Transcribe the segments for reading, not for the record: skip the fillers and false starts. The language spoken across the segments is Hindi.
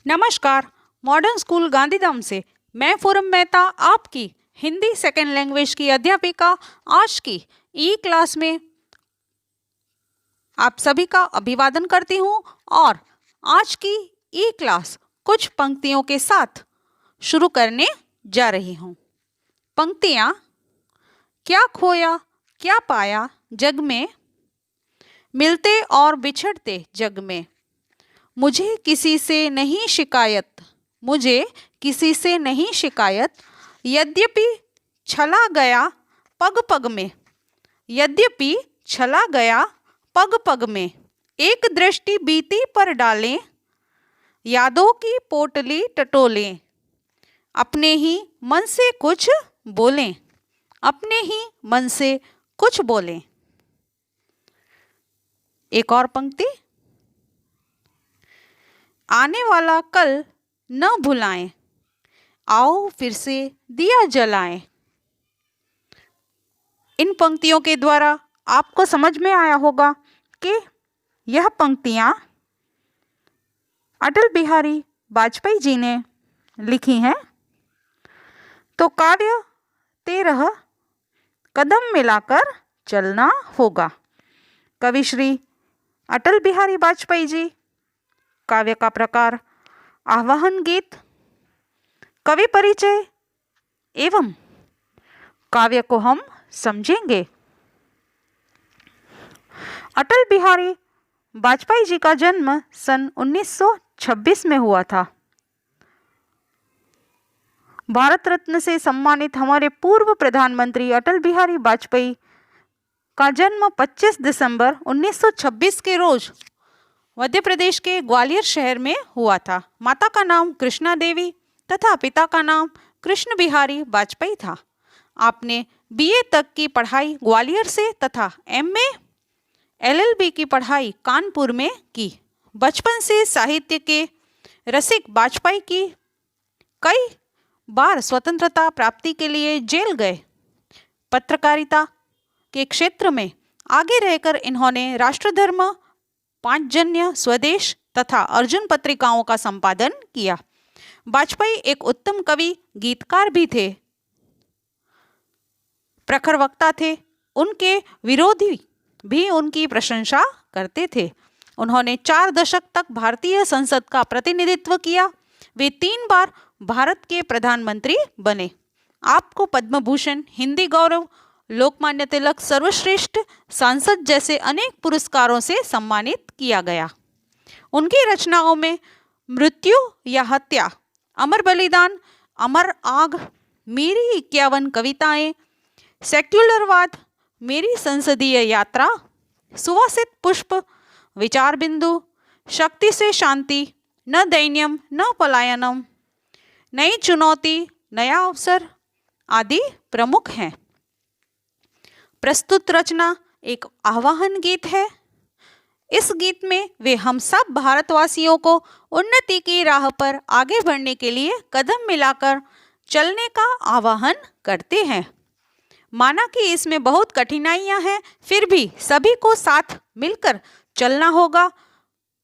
नमस्कार। मॉडर्न स्कूल गांधीधाम से मैं पूरम मेहता आपकी हिंदी सेकेंड लैंग्वेज की अध्यापिका आज की ई क्लास में आप सभी का अभिवादन करती हूँ और आज की ई क्लास कुछ पंक्तियों के साथ शुरू करने जा रही हूँ। पंक्तियाँ: क्या खोया क्या पाया जग में, मिलते और बिछड़ते जग में, मुझे किसी से नहीं शिकायत, मुझे किसी से नहीं शिकायत, यद्यपि छला गया पग पग में, यद्यपि छला गया पग पग में, एक दृष्टि बीती पर डालें, यादों की पोटली टटोलें, अपने ही मन से कुछ बोलें, अपने ही मन से कुछ बोलें। एक और पंक्ति: आने वाला कल न भुलाएं, आओ फिर से दिया जलाएं। इन पंक्तियों के द्वारा आपको समझ में आया होगा कि यह पंक्तियाँ अटल बिहारी वाजपेयी जी ने लिखी हैं। तो काव्य 13 कदम मिलाकर चलना होगा। कवि श्री अटल बिहारी वाजपेयी जी। काव्य का प्रकार आवाहन गीत। कवि परिचय एवं काव्य को हम समझेंगे। अटल बिहारी वाजपेयी जी का जन्म सन 1926 में हुआ था। भारत रत्न से सम्मानित हमारे पूर्व प्रधानमंत्री अटल बिहारी वाजपेयी का जन्म 25 दिसंबर 1926 के रोज मध्य प्रदेश के ग्वालियर शहर में हुआ था। माता का नाम कृष्णा देवी तथा पिता का नाम कृष्ण बिहारी वाजपेयी था। आपने बीए तक की पढ़ाई ग्वालियर से तथा एमए एलएलबी की पढ़ाई कानपुर में की। बचपन से साहित्य के रसिक वाजपेयी की कई बार स्वतंत्रता प्राप्ति के लिए जेल गए। पत्रकारिता के क्षेत्र में आगे रहकर इन्होंने राष्ट्रधर्म, पांचजन्य, स्वदेश तथा अर्जुन पत्रिकाओं का संपादन किया। वाजपेयी एक उत्तम कवि, गीतकार भी थे, प्रखर वक्ता थे। उनके विरोधी भी उनकी प्रशंसा करते थे। उन्होंने 4 दशक तक भारतीय संसद का प्रतिनिधित्व किया। वे 3 बार भारत के प्रधानमंत्री बने। आपको पद्म भूषण, हिंदी गौरव, लोकमान्य तिलक सर्वश्रेष्ठ सांसद जैसे अनेक पुरस्कारों से सम्मानित किया गया। उनकी रचनाओं में मृत्यु या हत्या, अमर बलिदान, अमर आग, मेरी 51 कविताएं, सेक्युलरवाद, मेरी संसदीय यात्रा, सुवासित पुष्प, विचार बिंदु, शक्ति से शांति, न दैन्यम न पलायनम, नई चुनौती, नया अवसर आदि प्रमुख हैं। प्रस्तुत रचना एक आवाहन गीत है। इस गीत में वे हम सब भारतवासियों को उन्नति की राह पर आगे बढ़ने के लिए कदम मिलाकर चलने का आह्वान करते हैं। माना कि इसमें बहुत कठिनाइयां हैं, फिर भी सभी को साथ मिलकर चलना होगा।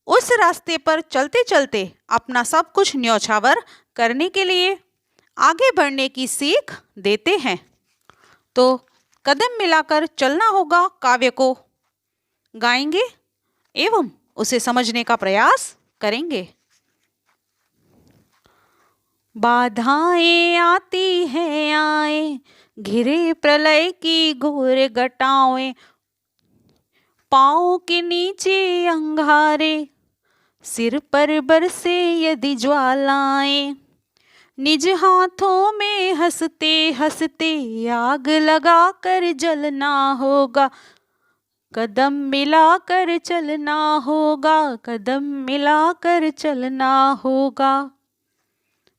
उस रास्ते पर चलते चलते अपना सब कुछ न्यौछावर करने के लिए आगे बढ़ने की सीख देते हैं। तो कदम मिलाकर चलना होगा काव्य को गाएंगे एवं उसे समझने का प्रयास करेंगे। बाधाएं आती हैं आए, घिरे प्रलय की घोर घटाएं, पाँव के नीचे अंगारे, सिर पर बरसे यदि ज्वालाएं, निज हाथों में हंसते हंसते आग लगा कर जलना होगा, कदम मिलाकर चलना होगा, कदम मिलाकर चलना होगा।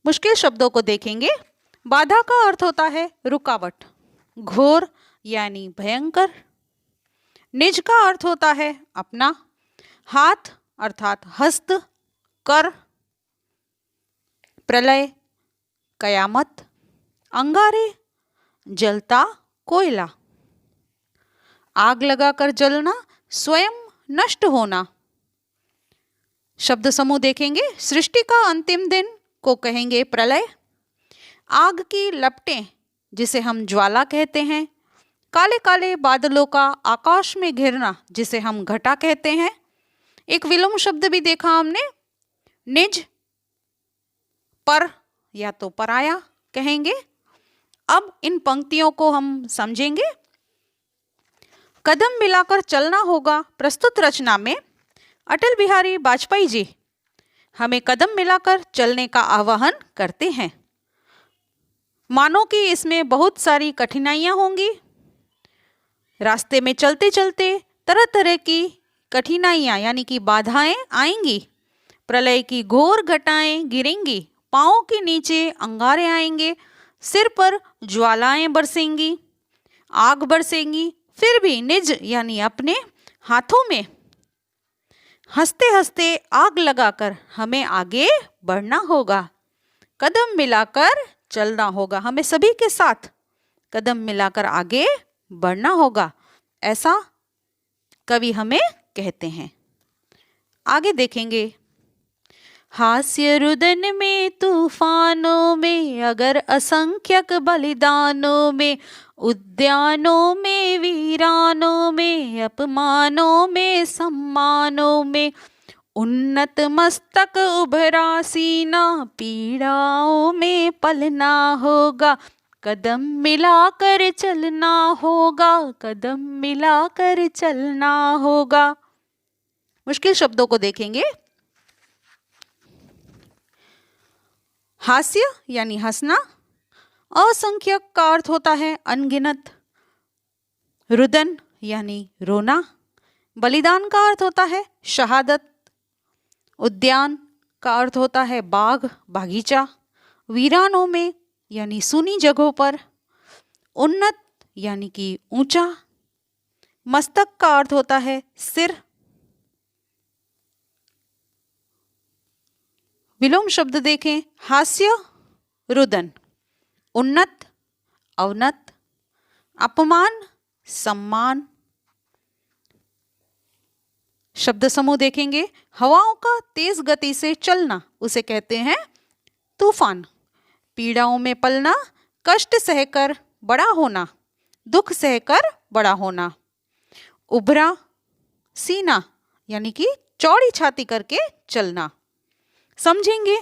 मुश्किल शब्दों को देखेंगे। बाधा का अर्थ होता है रुकावट, घोर यानी भयंकर। निज का अर्थ होता है अपना, हाथ अर्थात हस्त, कर प्रलय कयामत, अंगारे जलता कोयला, आग लगाकर जलना स्वयं नष्ट होना, शब्द समूह देखेंगे। सृष्टि का अंतिम दिन को कहेंगे प्रलय। आग की लपटें जिसे हम ज्वाला कहते हैं। काले काले बादलों का आकाश में घिरना जिसे हम घटा कहते हैं। एक विलोम शब्द भी देखा हमने, निज, पर या तो पराया कहेंगे। अब इन पंक्तियों को हम समझेंगे। कदम मिलाकर चलना होगा प्रस्तुत रचना में अटल बिहारी वाजपेयी जी हमें कदम मिलाकर चलने का आह्वान करते हैं। मानो कि इसमें बहुत सारी कठिनाइयाँ होंगी। रास्ते में चलते चलते तरह तरह की कठिनाइयाँ यानी कि बाधाएं आएंगी। प्रलय की घोर घटाएं गिरेंगी, पाँव के नीचे अंगारे आएंगे, सिर पर ज्वालाएं बरसेंगी, आग बरसेंगी। फिर भी निज यानी अपने हाथों में हंसते हंसते आग लगाकर हमें आगे बढ़ना होगा। कदम मिलाकर चलना होगा, हमें सभी के साथ कदम मिलाकर आगे बढ़ना होगा, ऐसा कवि हमें कहते हैं। आगे देखेंगे। हास्य रुदन में तूफानों में अगर असंख्यक बलिदानों में, उद्यानों में वीरानों में, अपमानों में सम्मानों में, उन्नत मस्तक उभरा सीना, पीड़ाओं में पलना होगा, कदम मिलाकर चलना होगा, कदम मिलाकर चलना होगा। मुश्किल शब्दों को देखेंगे। हास्य यानी हंसना, असंख्यक का अर्थ होता है अनगिनत, रुदन यानी रोना, बलिदान का अर्थ होता है शहादत, उद्यान का अर्थ होता है बाग बागीचा, वीरानों में यानी सुनी जगहों पर, उन्नत यानी कि ऊंचा, मस्तक का अर्थ होता है सिर। विलोम शब्द देखें। हास्य रुदन, उन्नत अवनत, अपमान सम्मान। शब्द समूह देखेंगे। हवाओं का तेज गति से चलना उसे कहते हैं तूफान। पीड़ाओं में पलना, कष्ट सहकर बड़ा होना, दुख सहकर बड़ा होना। उभरा सीना यानी कि चौड़ी छाती करके चलना। समझेंगे।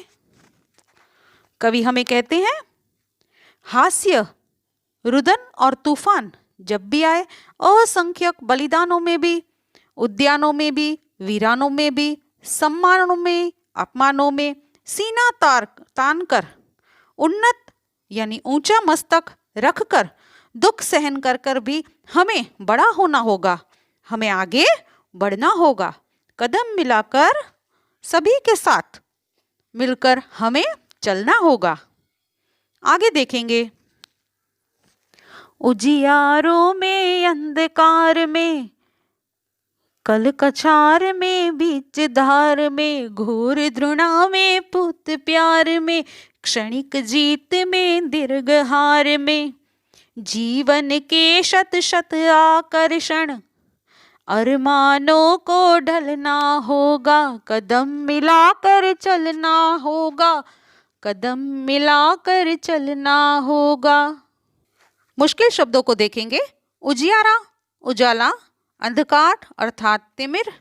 कवि हमें कहते हैं हास्य रुदन और तूफान जब भी आए, असंख्यक बलिदानों में भी, उद्यानों में भी, वीरानों में भी, सम्मानों में, अपमानों में, सीना तान कर, उन्नत यानी ऊंचा मस्तक रखकर, दुख सहन कर कर भी हमें बड़ा होना होगा, हमें आगे बढ़ना होगा, कदम मिलाकर सभी के साथ मिलकर हमें चलना होगा। आगे देखेंगे। उजियारों में अंधकार में, कल कछार में बीच धार में, घोर द्रोणा में पूत प्यार में, क्षणिक जीत में दीर्घ हार में, जीवन के शत शत आकर्षण, अरमानों को ढलना होगा, कदम मिलाकर चलना होगा, कदम मिलाकर चलना होगा। मुश्किल शब्दों को देखेंगे। उजियारा उजाला, अंधकार अर्थात तिमिर,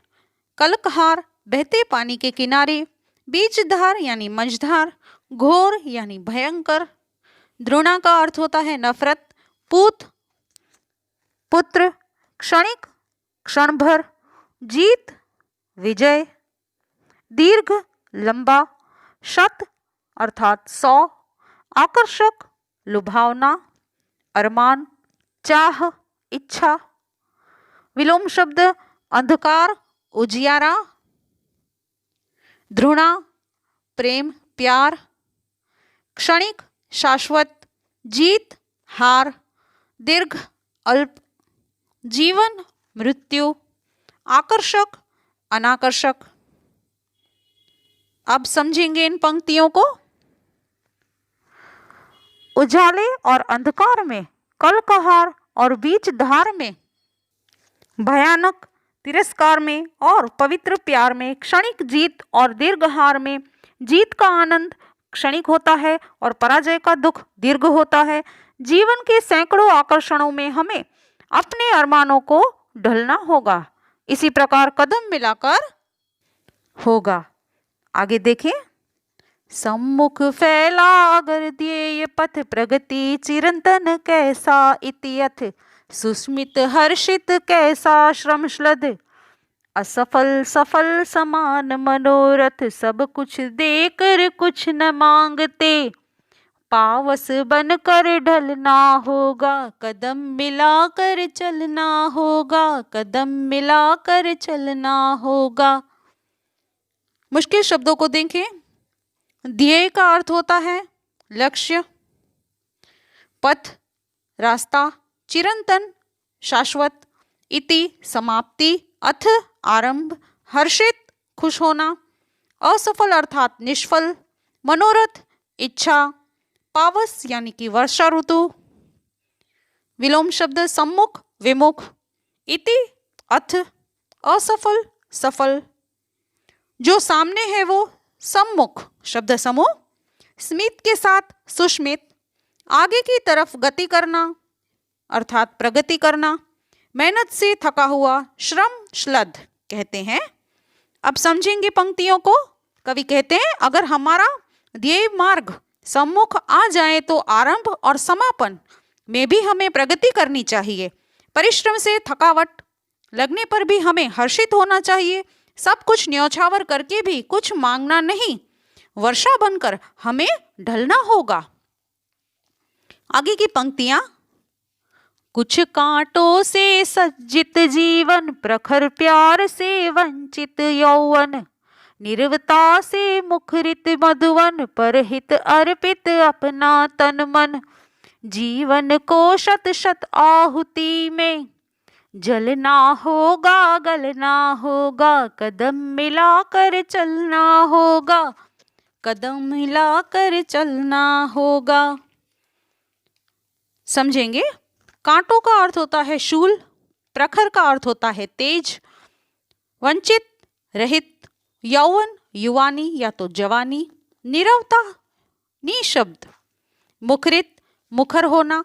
कलकहार बहते पानी के किनारे, बीचधार यानी मझधार, घोर यानी भयंकर, द्रोणा का अर्थ होता है नफरत, पूत पुत्र, क्षणिक क्षण भर, जीत विजय, दीर्घ लंबा, शत अर्थात 100, आकर्षक लुभावना, अरमान चाह इच्छा। विलोम शब्द अंधकार उजियारा, ध्रुणा प्रेम प्यार, क्षणिक शाश्वत, जीत हार, दीर्घ अल्प, जीवन मृत्यु, आकर्षक अनाकर्षक। अब समझेंगे इन पंक्तियों को। उजाले और अंधकार में, कलकहार और बीच धार में, भयानक तिरस्कार में और पवित्र प्यार में क्षणिक जीत और दीर्घ हार में जीत का आनंद क्षणिक होता है और पराजय का दुख दीर्घ होता है। जीवन के सैकड़ों आकर्षणों में हमें अपने अरमानों को ढलना होगा, इसी प्रकार कदम मिलाकर होगा। आगे देखें। सम्मुख फैला अगर ध्येय पथ प्रगति चिरंतन कैसा इतियथ सुस्मित हर्षित कैसा श्रमश्लद असफल सफल समान मनोरथ सब कुछ देकर कुछ न मांगते पावस बनकर ढलना होगा कदम मिलाकर चलना होगा कदम मिलाकर चलना होगा। मुश्किल शब्दों को देखें। ध्येय का अर्थ होता है लक्ष्य, पथ रास्ता, चिरंतन शाश्वत, इति समाप्ति, अथ आरंभ, हर्षित खुश होना, असफल अर्थात निष्फल, मनोरथ इच्छा, पावस यानी कि वर्षा ऋतु, विलोम शब्द सम्मुख विमुख, इति अथ असफल सफल, जो सामने है वो सम्मुख शब्द समूह, स्मित के साथ सुस्मित, आगे की तरफ गति करना अर्थात प्रगति करना, मेहनत से थका हुआ श्रम श्लद कहते हैं। अब समझेंगे पंक्तियों को। कवि कहते हैं अगर हमारा ध्येय मार्ग सम्मुख आ जाए तो आरंभ और समापन में भी हमें प्रगति करनी चाहिए। परिश्रम से थकावट लगने पर भी हमें हर्षित होना चाहिए। सब कुछ न्यौछावर करके भी कुछ मांगना नहीं, वर्षा बनकर हमें ढलना होगा। आगे की पंक्तियां। कुछ कांटों से सज्जित जीवन प्रखर प्यार से वंचित यौवन निर्वता से मुखरित मधुवन परहित अर्पित अपना तन मन जीवन को शत शत आहुति में जलना होगा गलना होगा कदम मिलाकर चलना होगा कदम मिलाकर चलना होगा। समझेंगे। कांटों का अर्थ होता है शूल, प्रखर का अर्थ होता है तेज, वंचित रहित, यौवन युवानी या तो जवानी, नीरवता निशब्द, मुखरित मुखर होना,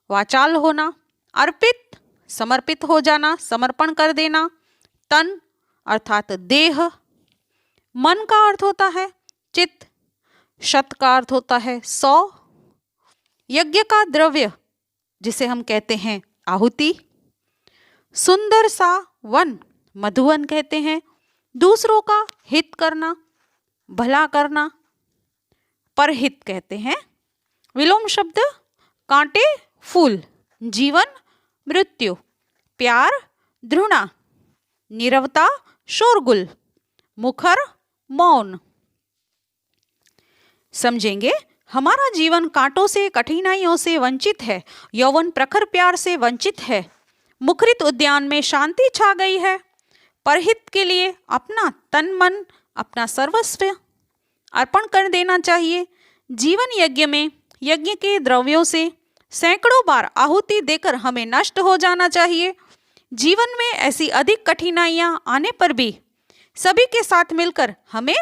वाचाल होना, अर्पित समर्पित हो जाना समर्पण कर देना, तन अर्थात देह, मन का अर्थ होता है चित्त, शत का अर्थ होता है 100, यज्ञ का द्रव्य जिसे हम कहते हैं आहुति, सुंदर सा वन मधुवन कहते हैं, दूसरों का हित करना भला करना परहित कहते हैं। विलोम शब्द कांटे फूल, जीवन मृत्यु, प्यार घृणा, नीरवता शोरगुल, मुखर मौन। समझेंगे। हमारा जीवन कांटों से कठिनाइयों से वंचित है, यौवन प्रखर प्यार से वंचित है, मुखरित उद्यान में शांति छा गई है, परहित के लिए अपना तन मन अपना सर्वस्व अर्पण कर देना चाहिए। जीवन यज्ञ में यज्ञ के द्रव्यों से सैकड़ों बार आहुति देकर हमें नष्ट हो जाना चाहिए। जीवन में ऐसी अधिक कठिनाइयां आने पर भी सभी के साथ मिलकर हमें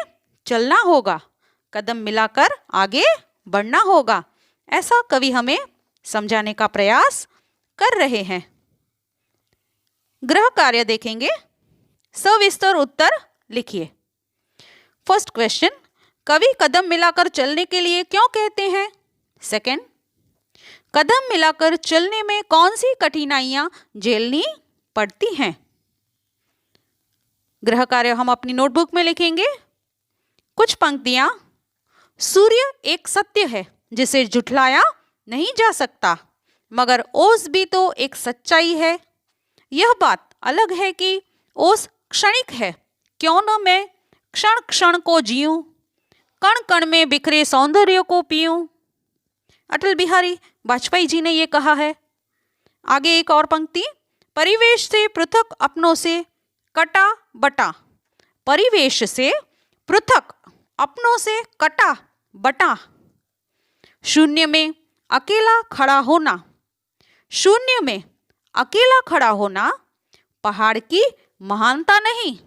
चलना होगा, कदम मिलाकर आगे बढ़ना होगा। ऐसा कवि हमें समझाने का प्रयास कर रहे हैं। गृह कार्य देखेंगे। सविस्तर उत्तर लिखिए। फर्स्ट क्वेश्चन, कवि कदम मिलाकर चलने के लिए क्यों कहते हैं? सेकंड, कदम मिलाकर चलने में कौन सी कठिनाइयां झेलनी पड़ती हैं? गृह कार्य हम अपनी नोटबुक में लिखेंगे। कुछ पंक्तियां। सूर्य एक सत्य है जिसे झुठलाया नहीं जा सकता, मगर ओस भी तो एक सच्चाई है। यह बात अलग है कि ओस क्षणिक है, क्यों न मैं क्षण क्षण को जीऊं, कण कण में बिखरे सौंदर्य को पीऊं। अटल बिहारी वाजपेयी जी ने ये कहा है। आगे एक और पंक्ति, परिवेश से पृथक अपनों से कटा बटा, परिवेश से पृथक अपनों से कटा बटा, शून्य में अकेला खड़ा होना, शून्य में अकेला खड़ा होना पहाड़ की महानता नहीं,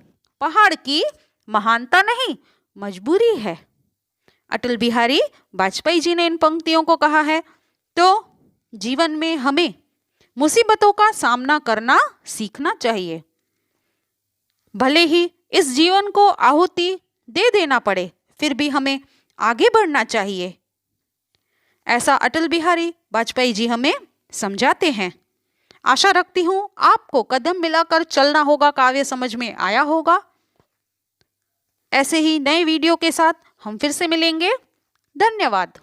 पहाड़ की महानता नहीं, मजबूरी है। अटल बिहारी वाजपेयी जी ने इन पंक्तियों को कहा है। तो जीवन में हमें मुसीबतों का सामना करना सीखना चाहिए। भले ही इस जीवन को आहुति दे देना पड़े, फिर भी हमें आगे बढ़ना चाहिए। ऐसा अटल बिहारी वाजपेयी जी हमें समझाते हैं। आशा रखती हूँ आपको कदम मिलाकर चलना होगा काव्य समझ में आया होगा। ऐसे ही नए वीडियो के साथ हम फिर से मिलेंगे। धन्यवाद।